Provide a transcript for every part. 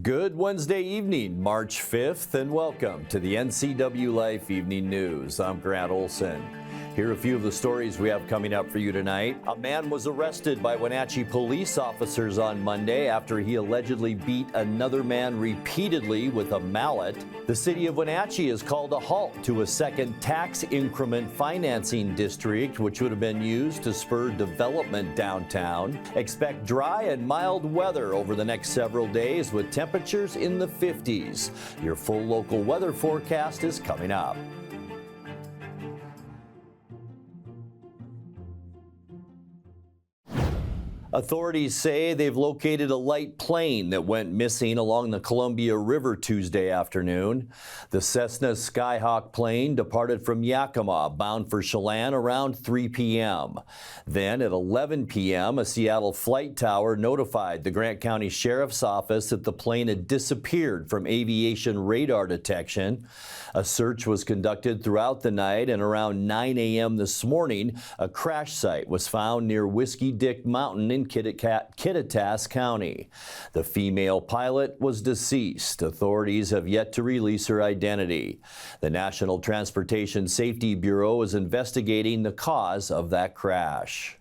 Good Wednesday evening, March 5th, and welcome to the NCWLIFE Evening News. I'm Grant Olson. Here are a few of the stories we have coming up for you tonight. A man was arrested by Wenatchee Police Officers on Monday after he allegedly beat another man repeatedly with a mallet. The city of Wenatchee has called a halt to a second tax increment financing district, which would have been used to spur development downtown. Expect dry and mild weather over the next several days with temperatures in the 50s. Your full local weather forecast is coming up. Authorities say they've located a light plane that went missing along the Columbia River Tuesday afternoon. The Cessna Skyhawk plane departed from Yakima, bound for Chelan around 3 p.m. Then at 11 p.m., a Seattle flight tower notified the Grant County Sheriff's Office that the plane had disappeared from aviation radar detection. A search was conducted throughout the night, and around 9 a.m. this morning, a crash site was found near Whiskey Dick Mountain in Kittitas County. The female pilot was deceased. Authorities have yet to release her identity. The National Transportation Safety Bureau is investigating the cause of that crash.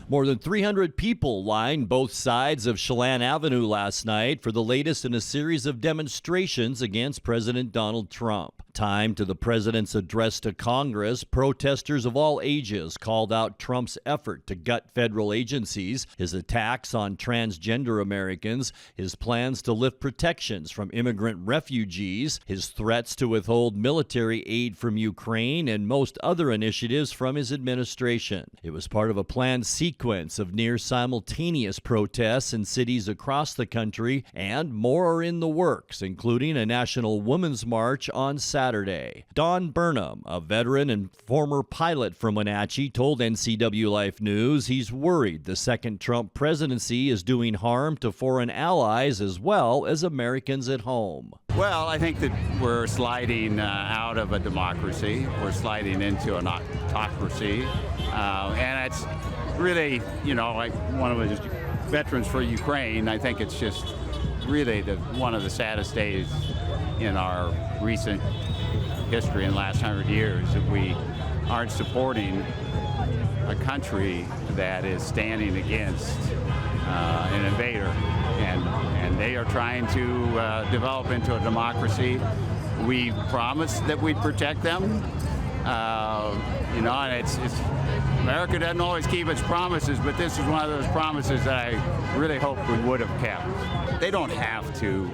More than 300 people lined both sides of Chelan Avenue last night for the latest in a series of demonstrations against President Donald Trump. Timed to the president's address to Congress, protesters of all ages called out Trump's effort to gut federal agencies, his attacks on transgender Americans, his plans to lift protections from immigrant refugees, his threats to withhold military aid from Ukraine, and most other initiatives from his administration. It was part of a planned sequence of near-simultaneous protests in cities across the country, and more are in the works, including a National Women's March on Saturday. Don Burnham, a veteran and former pilot from Wenatchee, told NCWLIFE News he's worried the second Trump presidency is doing harm to foreign allies as well as Americans at home. Well, I think that we're sliding out of a democracy. We're sliding into an autocracy. And it's really, like one of the veterans for Ukraine, I think it's just really one of the saddest days in our recent history in the last 100 years that we aren't supporting a country that is standing against an invader. And they are trying to develop into a democracy. We promised that we'd protect them. And it's America doesn't always keep its promises, but this is one of those promises that I really hope we would have kept. They don't have to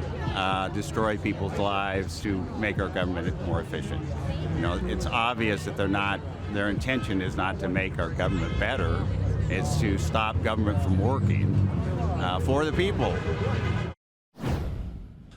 destroy people's lives to make our government more efficient. It's obvious that their intention is not to make our government better. It's to stop government from working for the people.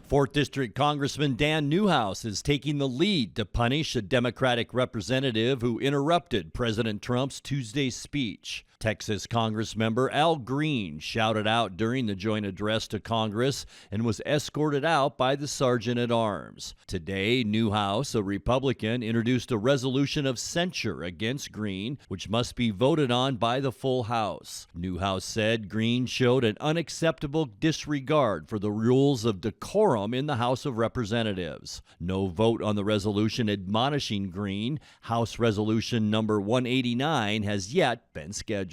4th District Congressman Dan Newhouse is taking the lead to punish a Democratic representative who interrupted President Trump's Tuesday speech. Texas Congressmember Al Green shouted out during the joint address to Congress and was escorted out by the sergeant-at-arms. Today, Newhouse, a Republican, introduced a resolution of censure against Green, which must be voted on by the full House. Newhouse said Green showed an unacceptable disregard for the rules of decorum in the House of Representatives. No vote on the resolution admonishing Green, House Resolution number 189, has yet been scheduled.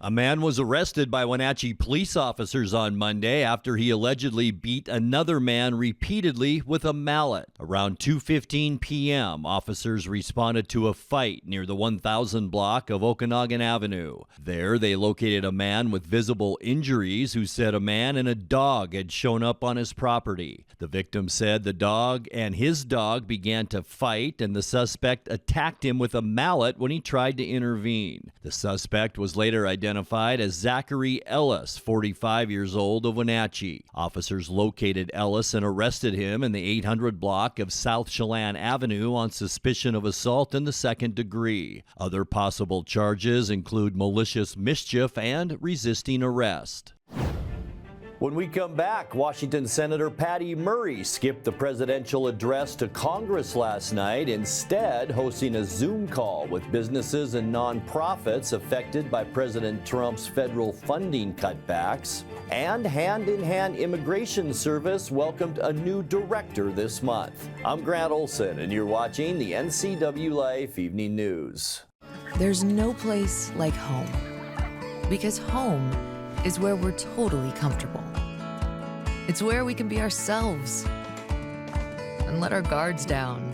A man was arrested by Wenatchee police officers on Monday after he allegedly beat another man repeatedly with a mallet. Around 2:15 p.m., officers responded to a fight near the 1000 block of Okanogan Avenue. There, they located a man with visible injuries who said a man and a dog had shown up on his property. The victim said the dog and his dog began to fight, and the suspect attacked him with a mallet when he tried to intervene. The suspect was later identified as Zachary Ellis, 45 years old, of Wenatchee. Officers located Ellis and arrested him in the 800 block of South Chelan Avenue on suspicion of assault in the second degree. Other possible charges include malicious mischief and resisting arrest. When we come back, Washington Senator Patty Murray skipped the presidential address to Congress last night, instead hosting a Zoom call with businesses and nonprofits affected by President Trump's federal funding cutbacks. And Hand in Hand Immigration Service welcomed a new director this month. I'm Grant Olson, and you're watching the NCWLIFE Evening News. There's no place like home, because home is where we're totally comfortable. It's where we can be ourselves and let our guards down.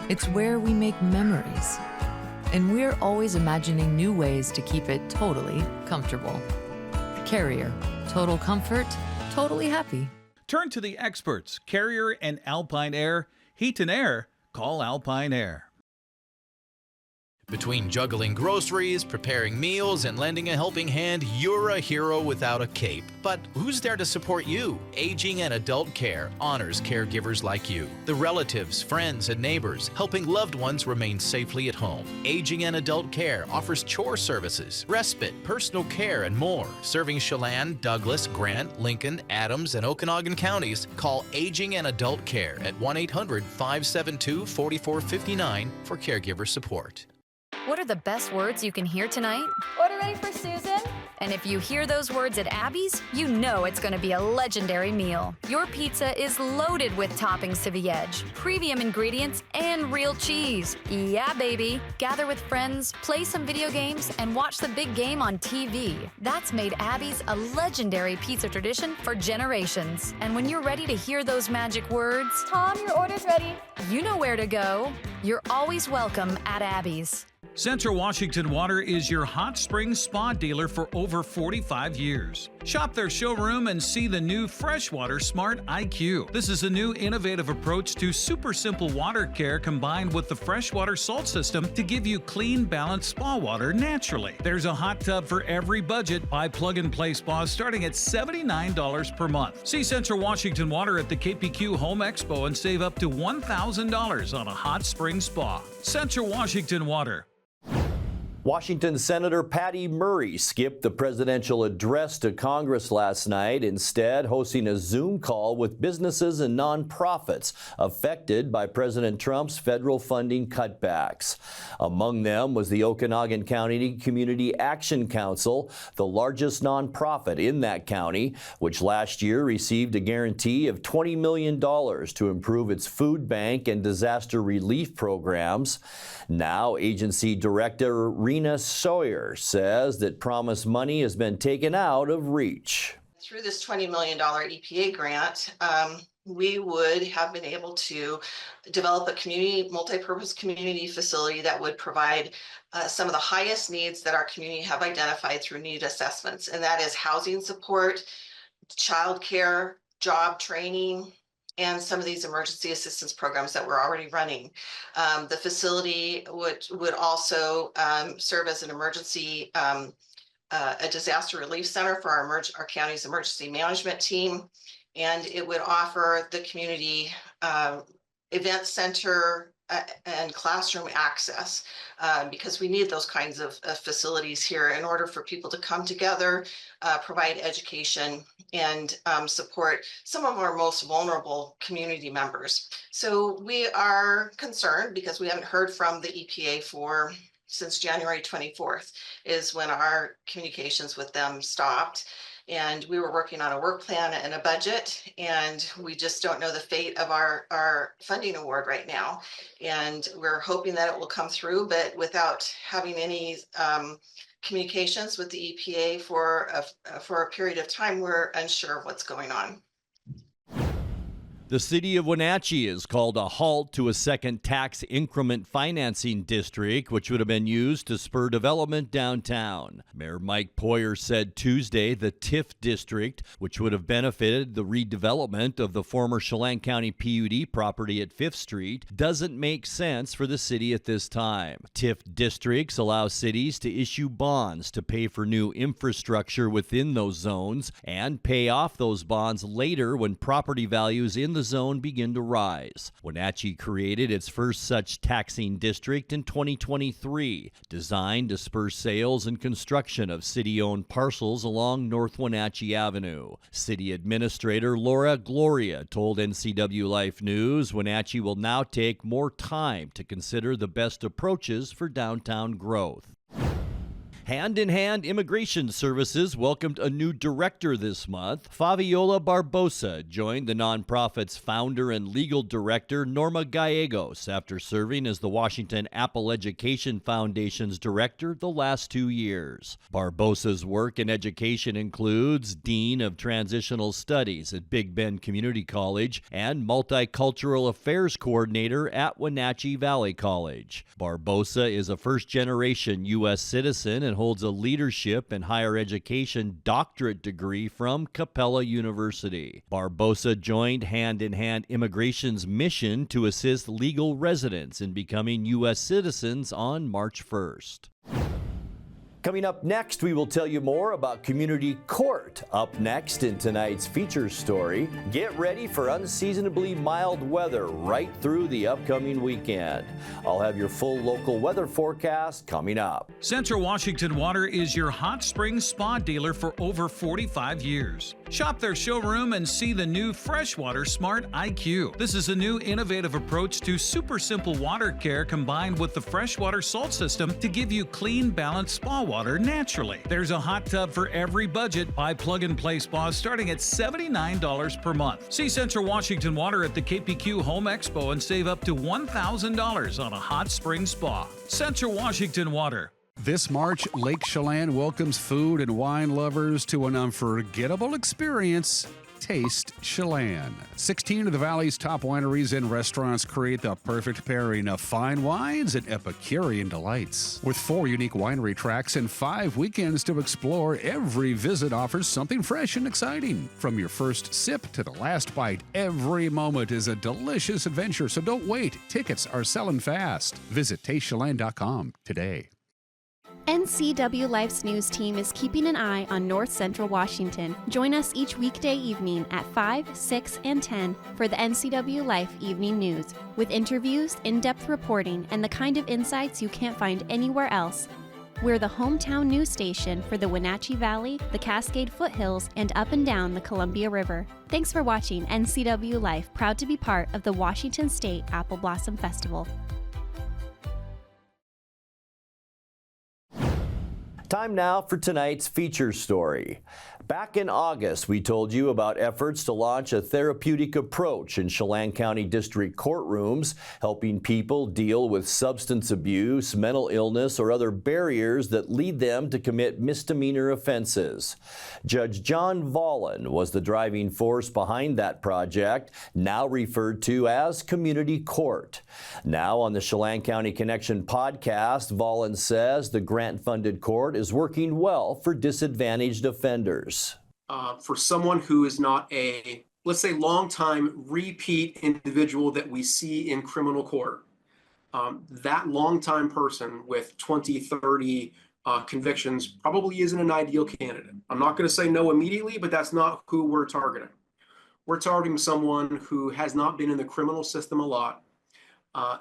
It's where we make memories, and we're always imagining new ways to keep it totally comfortable. Carrier, total comfort, totally happy. Turn to the experts, Carrier and Alpine Air. Heat and air, call Alpine Air. Between juggling groceries, preparing meals, and lending a helping hand, you're a hero without a cape. But who's there to support you? Aging and Adult Care honors caregivers like you, the relatives, friends, and neighbors, helping loved ones remain safely at home. Aging and Adult Care offers chore services, respite, personal care, and more. Serving Chelan, Douglas, Grant, Lincoln, Adams, and Okanogan counties, call Aging and Adult Care at 1-800-572-4459 for caregiver support. What are the best words you can hear tonight? Order ready for Susan? And if you hear those words at Abby's, you know it's going to be a legendary meal. Your pizza is loaded with toppings to the edge, premium ingredients, and real cheese. Yeah, baby. Gather with friends, play some video games, and watch the big game on TV. That's made Abby's a legendary pizza tradition for generations. And when you're ready to hear those magic words, Tom, your order's ready. you know where to go. You're always welcome at Abby's. Central Washington Water is your hot spring spa dealer for over 45 years. Shop their showroom and see the new Freshwater Smart IQ. This is a new innovative approach to super simple water care combined with the freshwater salt system to give you clean, balanced spa water naturally. There's a hot tub for every budget. Buy plug-and-play spas starting at $79 per month. See Central Washington Water at the KPQ Home Expo and save up to $1,000 on a hot spring spa. Central Washington Water. Washington Senator Patty Murray skipped the presidential address to Congress last night, instead hosting a Zoom call with businesses and nonprofits affected by President Trump's federal funding cutbacks. Among them was the Okanogan County Community Action Council, the largest nonprofit in that county, which last year received a guarantee of $20 million to improve its food bank and disaster relief programs. Now, agency director Rena Sawyer says that promised money has been taken out of reach. Through this $20 million EPA grant, we would have been able to develop a multi-purpose community facility that would provide some of the highest needs that our community have identified through need assessments, and that is housing support, childcare, job training, and some of these emergency assistance programs that we're already running. The facility would also serve as an emergency, a disaster relief center for our county's emergency management team, and it would offer the community event center and classroom access, because we need those kinds of facilities here in order for people to come together, provide education, and support some of our most vulnerable community members. So we are concerned because we haven't heard from the EPA since January 24th is when our communications with them stopped. And we were working on a work plan and a budget, and we just don't know the fate of our funding award right now. And we're hoping that it will come through, but without having any communications with the EPA for a period of time, we're unsure of what's going on. The city of Wenatchee has called a halt to a second tax increment financing district, which would have been used to spur development downtown. Mayor Mike Poyer said Tuesday the TIF district, which would have benefited the redevelopment of the former Chelan County PUD property at 5th Street, doesn't make sense for the city at this time. TIF districts allow cities to issue bonds to pay for new infrastructure within those zones and pay off those bonds later when property values in the the zone begin to rise. Wenatchee created its first such taxing district in 2023, designed to spur sales and construction of city-owned parcels along North Wenatchee Avenue. City Administrator Laura Gloria told NCWLIFE News Wenatchee will now take more time to consider the best approaches for downtown growth. Hand in Hand Immigration Services welcomed a new director this month. Fabiola Barbosa joined the nonprofit's founder and legal director, Norma Gallegos, after serving as the Washington Apple Education Foundation's director the last 2 years. Barbosa's work in education includes Dean of Transitional Studies at Big Bend Community College and Multicultural Affairs Coordinator at Wenatchee Valley College. Barbosa is a first-generation U.S. citizen and holds a leadership and higher education doctorate degree from Capella University. Barbosa joined Hand in Hand Immigration's mission to assist legal residents in becoming U.S. citizens on March 1st. Coming up next, we will tell you more about Community Court. Up next in tonight's feature story, get ready for unseasonably mild weather right through the upcoming weekend. I'll have your full local weather forecast coming up. Central Washington Water is your hot spring spa dealer for over 45 years. Shop their showroom and see the new Freshwater Smart IQ. This is a new innovative approach to super simple water care combined with the freshwater salt system to give you clean, balanced spa water naturally. There's a hot tub for every budget. Buy plug-and-play spas starting at $79 per month. See Central Washington Water at the KPQ Home Expo and save up to $1,000 on a hot spring spa. Central Washington Water. This March, Lake Chelan welcomes food and wine lovers to an unforgettable experience. Taste Chelan. 16 of the Valley's top wineries and restaurants create the perfect pairing of fine wines and Epicurean delights. With 4 unique winery tracks and 5 weekends to explore, every visit offers something fresh and exciting. From your first sip to the last bite, every moment is a delicious adventure, so don't wait. Tickets are selling fast. Visit tastechelan.com today. NCWLIFE's news team is keeping an eye on North Central Washington. Join us each weekday evening at 5, 6, and 10 for the NCWLIFE Evening News, with interviews, in-depth reporting, and the kind of insights you can't find anywhere else. We're the hometown news station for the Wenatchee Valley, the Cascade Foothills, and up and down the Columbia River. Thanks for watching NCWLIFE, proud to be part of the Washington State Apple Blossom Festival. Time now for tonight's feature story. Back in August, we told you about efforts to launch a therapeutic approach in Chelan County District courtrooms, helping people deal with substance abuse, mental illness, or other barriers that lead them to commit misdemeanor offenses. Judge John Volyn was the driving force behind that project, now referred to as Community Court. Now on the Chelan County Connection podcast, Volyn says the grant-funded court is working well for disadvantaged offenders. For someone who is not a, let's say, longtime repeat individual that we see in criminal court, that longtime person with 20, 30 convictions probably isn't an ideal candidate. I'm not going to say no immediately, but that's not who we're targeting. We're targeting someone who has not been in the criminal system a lot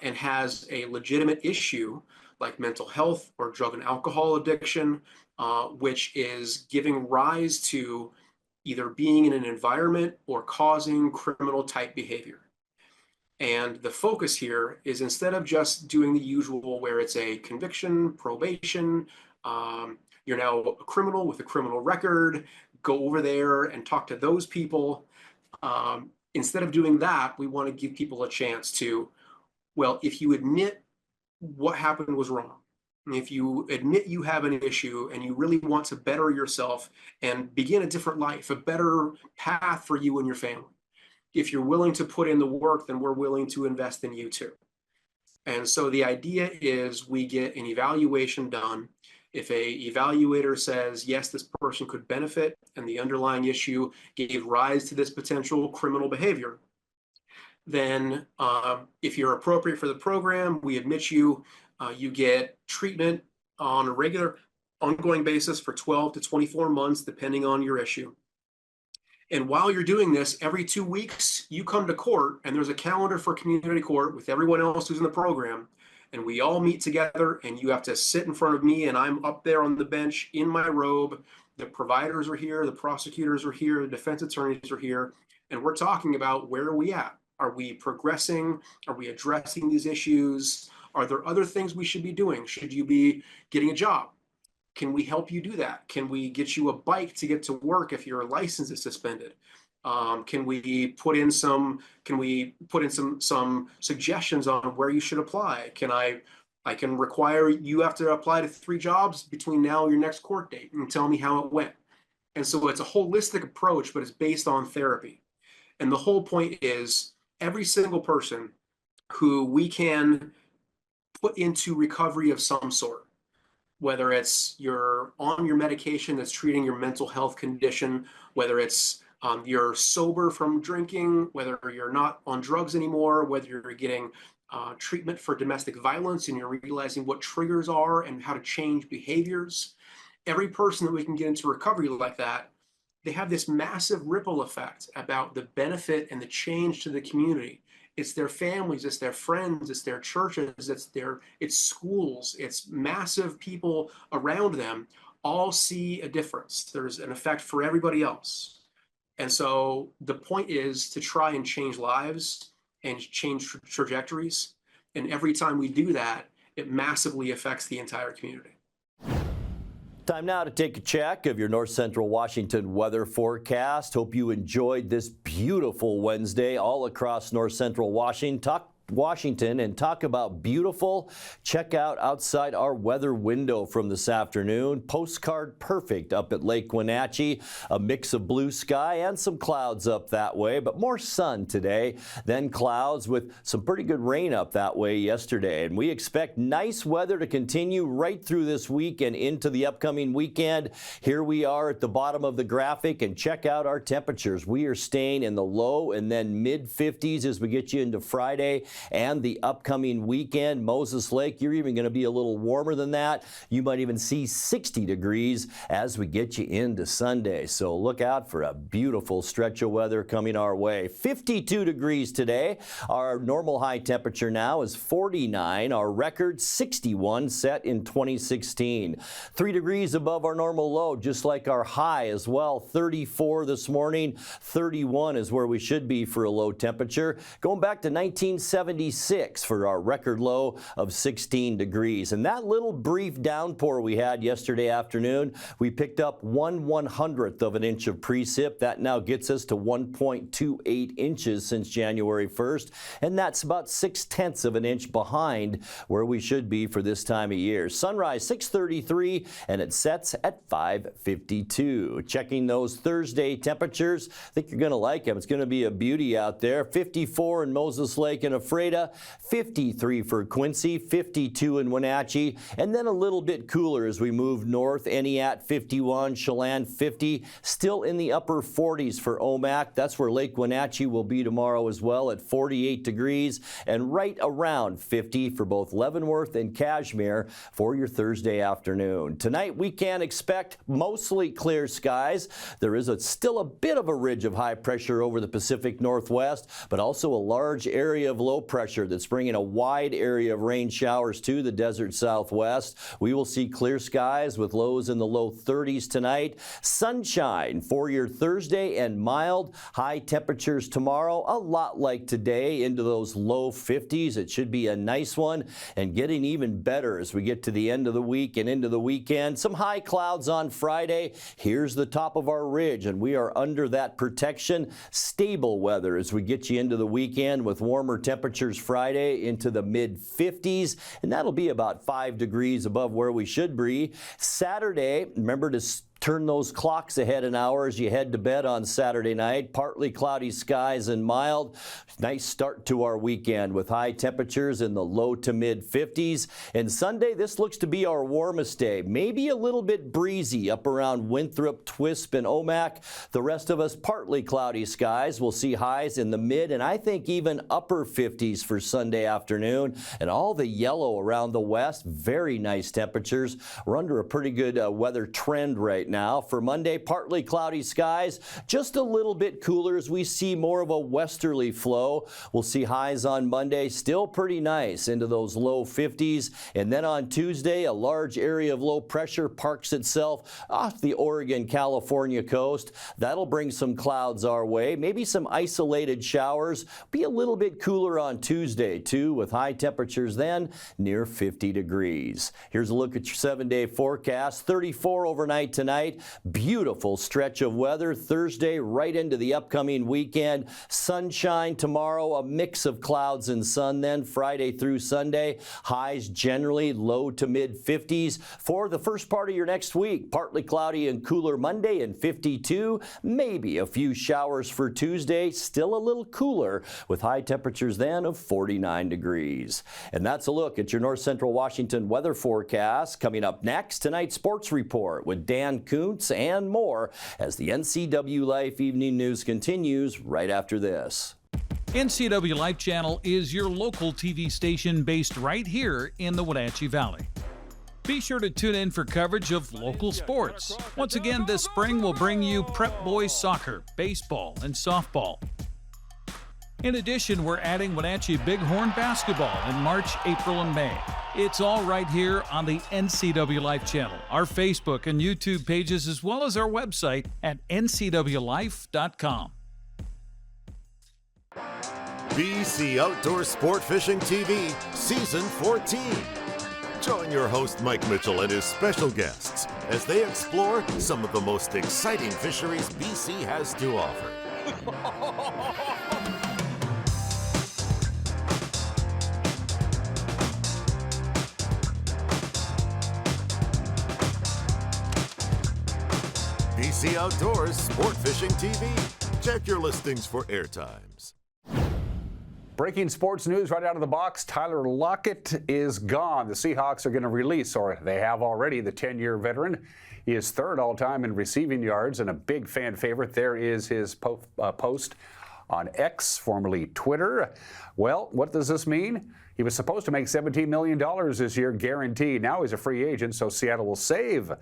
and has a legitimate issue like mental health or drug and alcohol addiction, which is giving rise to either being in an environment or causing criminal type behavior. And the focus here is, instead of just doing the usual where it's a conviction, probation, you're now a criminal with a criminal record, go over there and talk to those people. Instead of doing that, we want to give people a chance to, well, if you admit what happened was wrong, if you admit you have an issue and you really want to better yourself and begin a different life, a better path for you and your family, if you're willing to put in the work, then we're willing to invest in you too. And so the idea is we get an evaluation done. If a evaluator says, yes, this person could benefit and the underlying issue gave rise to this potential criminal behavior, then if you're appropriate for the program, we admit you. You get treatment on a regular, ongoing basis for 12 to 24 months, depending on your issue. And while you're doing this, every 2 weeks, you come to court, and there's a calendar for community court with everyone else who's in the program. And we all meet together, and you have to sit in front of me, and I'm up there on the bench in my robe. The providers are here, the prosecutors are here, the defense attorneys are here, and we're talking about where are we at? Are we progressing? Are we addressing these issues? Are there other things we should be doing? Should you be getting a job? Can we help you do that? Can we get you a bike to get to work if your license is suspended? Can we put in some suggestions on where you should apply? I can require you have to apply to 3 jobs between now and your next court date and tell me how it went. And so it's a holistic approach, but it's based on therapy. And the whole point is every single person who we can put into recovery of some sort, whether it's you're on your medication that's treating your mental health condition, whether it's you're sober from drinking, whether you're not on drugs anymore, whether you're getting treatment for domestic violence and you're realizing what triggers are and how to change behaviors. Every person that we can get into recovery like that, they have this massive ripple effect about the benefit and the change to the community. It's their families, it's their friends, it's their churches, it's schools, it's massive people around them all see a difference. There's an effect for everybody else. And so the point is to try and change lives and change trajectories. And every time we do that, it massively affects the entire community. Time now to take a check of your North Central Washington weather forecast. Hope you enjoyed this beautiful Wednesday all across North Central Washington, and talk about beautiful. Check out outside our weather window from this afternoon. Postcard perfect up at Lake Wenatchee. A mix of blue sky and some clouds up that way, but more sun today than clouds with some pretty good rain up that way yesterday. And we expect nice weather to continue right through this week and into the upcoming weekend. Here we are at the bottom of the graphic, and check out our temperatures. We are staying in the low and then mid 50s as we get you into Friday and the upcoming weekend. Moses Lake, you're even going to be a little warmer than that. You might even see 60 degrees as we get you into Sunday. So look out for a beautiful stretch of weather coming our way. 52 degrees today. Our normal high temperature now is 49. Our record 61 set in 2016. 3 degrees above our normal low, just like our high as well. 34 this morning. 31 is where we should be for a low temperature. Going back to 1976 for our record low of 16 degrees. And that little brief downpour we had yesterday afternoon, we picked up 1/100th of an inch of precip. That now gets us to 1.28 inches since January 1st. And that's about 6/10 of an inch behind where we should be for this time of year. Sunrise 6:33 and it sets at 5:52. Checking those Thursday temperatures. I think you're going to like them. It's going to be a beauty out there. 54 in Moses Lake and Ephrata, 53 for Quincy, 52 in Wenatchee, and then a little bit cooler as we move north. Eniat 51, Chelan 50, still in the upper 40s for Omak. That's where Lake Wenatchee will be tomorrow as well at 48 degrees, and right around 50 for both Leavenworth and Cashmere for your Thursday afternoon. Tonight we can expect mostly clear skies. There is still a bit of a ridge of high pressure over the Pacific Northwest, but also a large area of low pressure that's bringing a wide area of rain showers to the desert Southwest. We will see clear skies with lows in the low 30s tonight. Sunshine for your Thursday and mild. High temperatures tomorrow, a lot like today, into those low 50s. It should be a nice one, and getting even better as we get to the end of the week and into the weekend. Some high clouds on Friday. Here's the top of our ridge, and we are under that protection. Stable weather as we get you into the weekend with warmer temperatures Friday into the mid 50s, and that'll be about 5 degrees above where we should be. Saturday, remember to turn those clocks ahead an hour as you head to bed on Saturday night. Partly cloudy skies and mild. Nice start to our weekend with high temperatures in the low to mid 50s. And Sunday, this looks to be our warmest day. Maybe a little bit breezy up around Winthrop, Twisp, and Omak. The rest of us, partly cloudy skies. We'll see highs in the mid and I think even upper 50s for Sunday afternoon. And all the yellow around the west, very nice temperatures. We're under a pretty good weather trend right right now. For Monday, partly cloudy skies, just a little bit cooler as we see more of a westerly flow. We'll see highs on Monday, still pretty nice into those low 50s. And then on Tuesday, a large area of low pressure parks itself off the Oregon-California coast. That'll bring some clouds our way, maybe some isolated showers. Be a little bit cooler on Tuesday, too, with high temperatures then near 50 degrees. Here's a look at your 7-day forecast. 34 overnight tonight. Beautiful stretch of weather Thursday right into the upcoming weekend. Sunshine tomorrow, a mix of clouds and sun then Friday through Sunday. Highs generally low to mid 50s. For the first part of your next week, partly cloudy and cooler Monday and 52. Maybe a few showers for Tuesday. Still a little cooler with high temperatures then of 49 degrees. And that's a look at your North Central Washington weather forecast. Coming up next, tonight's sports report with Dan Kuntz and more as the NCWLIFE Evening News continues right after this. NCWLIFE Channel is your local TV station based right here in the Wenatchee Valley. Be sure to tune in for coverage of local sports. Once again, this spring we'll bring you prep boys soccer, baseball, and softball. In addition, we're adding Wenatchee Bighorn basketball in March, April, and May. It's all right here on the NCWLIFE channel, our Facebook and YouTube pages, as well as our website at ncwlife.com. BC Outdoor Sport Fishing TV, Season 14. Join your host Mike Mitchell and his special guests as they explore some of the most exciting fisheries BC has to offer. BC Outdoors Sport Fishing TV. Check your listings for airtimes. Breaking sports news right out of the box. Tyler Lockett is gone. The Seahawks are going to release, or they have already, the 10-year veteran. He is third all-time in receiving yards and a big fan favorite. There is his post on X, formerly Twitter. Well, what does this mean? He was supposed to make $17 million this year, guaranteed. Now he's a free agent, so Seattle will save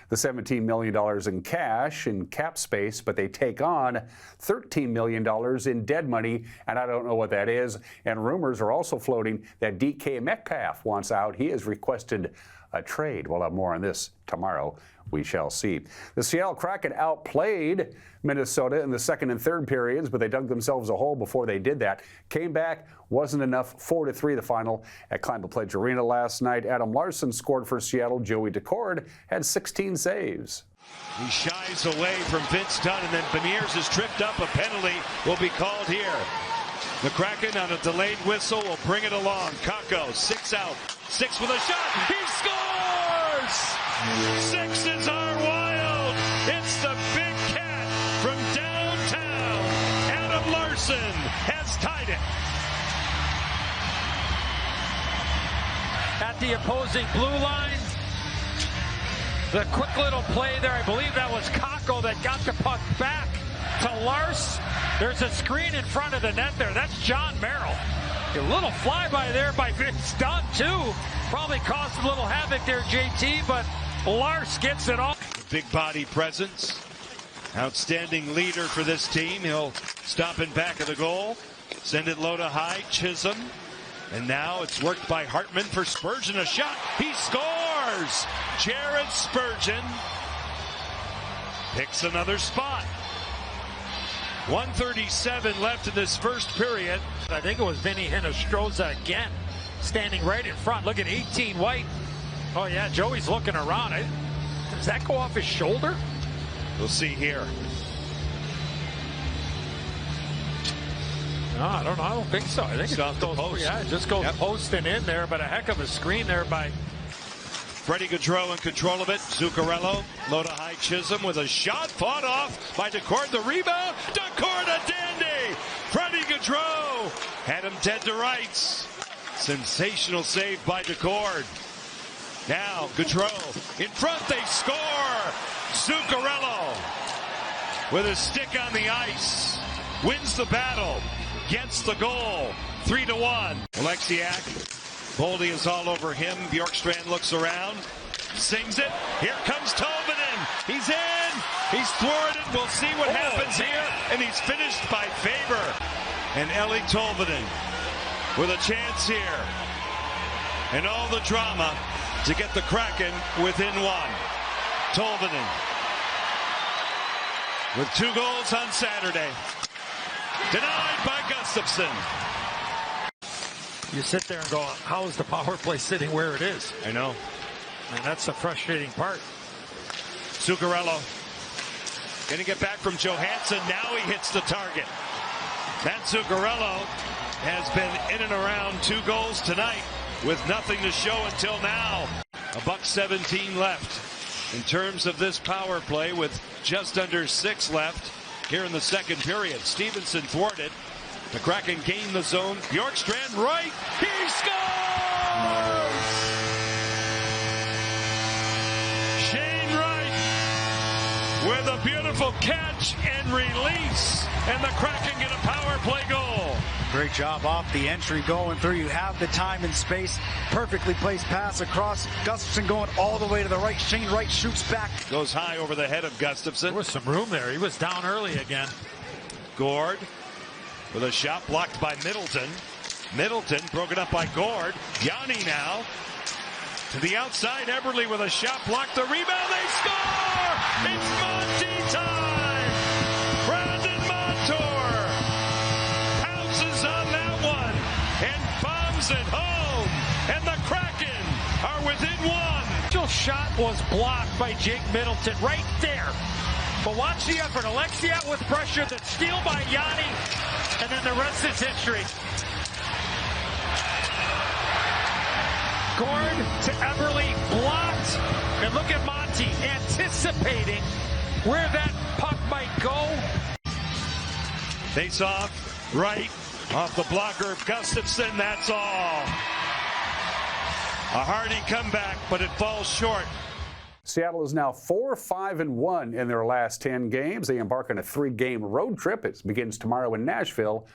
the $17 million in cash and cap space, but they take on $13 million in dead money, and I don't know what that is. And rumors are also floating that DK Metcalf wants out. He has requested a trade. We'll have more on this tomorrow. We shall see. The Seattle Kraken outplayed Minnesota in the second and third periods, but they dug themselves a hole before they did that. Came back, wasn't enough. 4-3 the final at Climate Pledge Arena last night. Adam Larson scored for Seattle. Joey Decord had 16 saves. He shies away from Vince Dunn, and then Beniers is tripped up. A penalty will be called here. The Kraken on a delayed whistle will bring it along. Kako, 6 out. 6 with a shot. He scores! 6s are wild. It's the big cat from downtown. Adam Larson has tied it. At the opposing blue line. The quick little play there. I believe that was Kako that got the puck back to Lars. There's a screen in front of the net there. That's John Merrill. A little flyby there by Vince Dunn, too. Probably caused a little havoc there, JT, but Lars gets it off. Big body presence. Outstanding leader for this team. He'll stop in back of the goal. Send it low to high. Chisholm. And now it's worked by Hartman for Spurgeon. A shot. He scores! Jared Spurgeon picks another spot. 1:37 left in this first period. I think it was Vinny Hinostroza again, standing right in front. Look at 18 White. Oh, yeah, Joey's looking around. Does that go off his shoulder? We'll see here. No, I don't know. I don't think so. I think it's off the post. Yeah, it just goes posting in there, but a heck of a screen there by Freddie Gaudreau in control of it. Zuccarello, low to high. Chisholm with a shot fought off by Decord. The rebound. Decord, a dandy. Freddie Gaudreau had him dead to rights. Sensational save by Decord. Now Gaudreau in front. They score. Zuccarello with a stick on the ice wins the battle. Gets the goal. 3-1. Alexiak. Boldy is all over him. Bjorkstrand looks around. Sings it. Here comes Tolvanen. He's in. He's thwarted. We'll see what happens here. And he's finished by Faber. And Ellie Tolvanen with a chance here. And all the drama to get the Kraken within one. Tolvanen with 2 goals on Saturday. Denied by Gustafsson. You sit there and go, how is the power play sitting where it is? I know. And that's the frustrating part. Zuccarello going to get back from Johansson. Now he hits the target. That Zuccarello has been in and around 2 goals tonight with nothing to show until now. $1:17 left in terms of this power play with just under 6 left here in the second period. Stevenson thwarted. The Kraken gain the zone. Bjorkstrand right. He scores! Shane Wright with a beautiful catch and release. And the Kraken get a power play goal. Great job off the entry going through. You have the time and space. Perfectly placed pass across. Gustafsson going all the way to the right. Shane Wright shoots back. Goes high over the head of Gustafsson. There was some room there. He was down early again. Gord with a shot blocked by Middleton. Middleton broken up by Gord. Yanni now to the outside. Eberle with a shot blocked. The rebound. They score! It's Monty time! Brandon Montour pounces on that one and bombs it home. And the Kraken are within 1. Initial shot was blocked by Jake Middleton right there. But watch the effort. Alexiak with pressure. The steal by Yanni. And then the rest is history. Gord to Eberle, blocked. And look at Monty anticipating where that puck might go. Face off, right, off the blocker of Gustafsson. That's all. A hearty comeback, but it falls short. Seattle is now 4-5-1 in their last 10 games. They embark on a 3-game road trip. It begins tomorrow in Nashville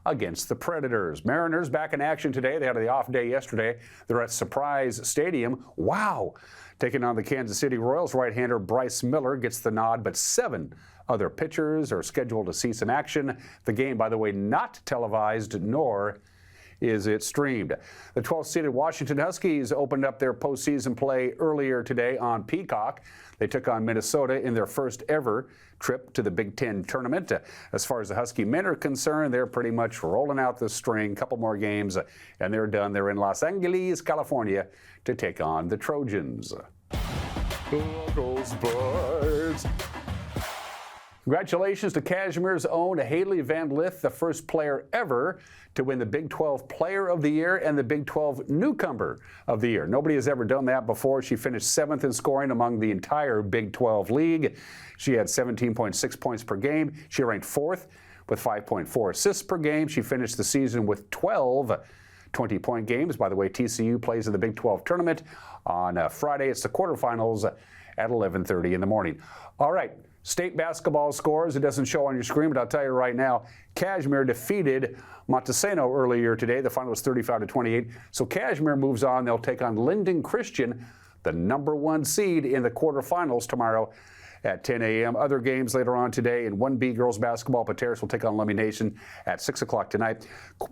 against the Predators. Mariners back in action today. They had the off day yesterday. They're at Surprise Stadium. Wow! Taking on the Kansas City Royals. Right-hander Bryce Miller gets the nod, but 7 other pitchers are scheduled to see some action. The game, by the way, not televised, nor is it streamed. The 12th-seeded Washington Huskies opened up their postseason play earlier today on Peacock. They took on Minnesota in their first ever trip to the Big Ten tournament. As far as the Husky men are concerned, they're pretty much rolling out the string. Couple more games, and they're done. They're in Los Angeles, California, to take on the Trojans. Those birds. Congratulations to Cashmere's own Haley Van Lith, the first player ever to win the Big 12 Player of the Year and the Big 12 Newcomer of the Year. Nobody has ever done that before. She finished 7th in scoring among the entire Big 12 league. She had 17.6 points per game. She ranked 4th with 5.4 assists per game. She finished the season with 12 20-point games. By the way, TCU plays in the Big 12 tournament on Friday. It's the quarterfinals at 11:30 in the morning. All right. State basketball scores. It doesn't show on your screen, but I'll tell you right now, Cashmere defeated Montesano earlier today. The final was 35-28. So Cashmere moves on. They'll take on Linden Christian, the #1 seed in the quarterfinals tomorrow at 10 a.m. Other games later on today in 1B girls basketball. Pateros will take on Lummi Nation at 6 o'clock tonight.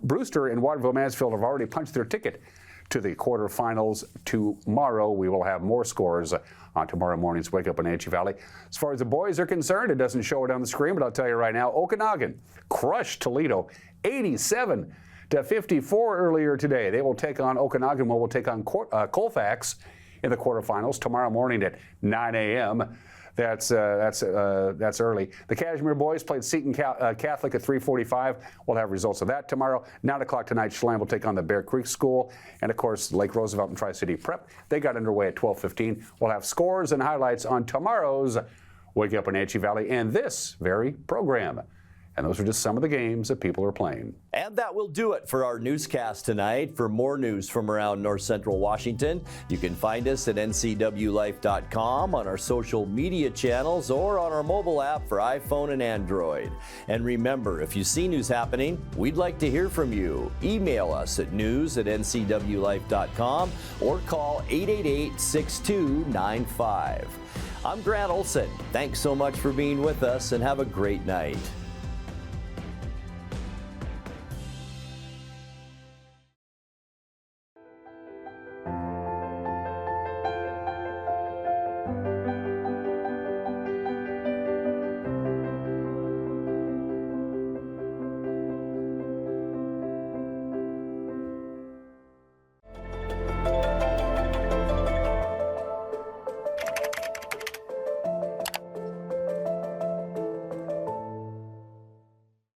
Brewster and Waterville Mansfield have already punched their ticket to the quarterfinals tomorrow. We will have more scores on tomorrow morning's Wake Up in Wenatchee Valley. As far as the boys are concerned, it doesn't show it on the screen, but I'll tell you right now, Okanogan crushed Toledo 87-54 earlier today. They will take on Okanogan, will take on Colfax in the quarterfinals tomorrow morning at 9 a.m. That's early. The Cashmere boys played Seton Catholic at 3:45. We'll have results of that tomorrow. 9 o'clock tonight, Chelan will take on the Bear Creek School. And, of course, Lake Roosevelt and Tri-City Prep. They got underway at 12:15. We'll have scores and highlights on tomorrow's Wake Up in Wenatchee Valley and this very program. And those are just some of the games that people are playing. And that will do it for our newscast tonight. For more news from around North Central Washington, you can find us at ncwlife.com, on our social media channels, or on our mobile app for iPhone and Android. And remember, if you see news happening, we'd like to hear from you. Email us at news@ncwlife.com or call 888-6295. I'm Grant Olson. Thanks so much for being with us, and have a great night.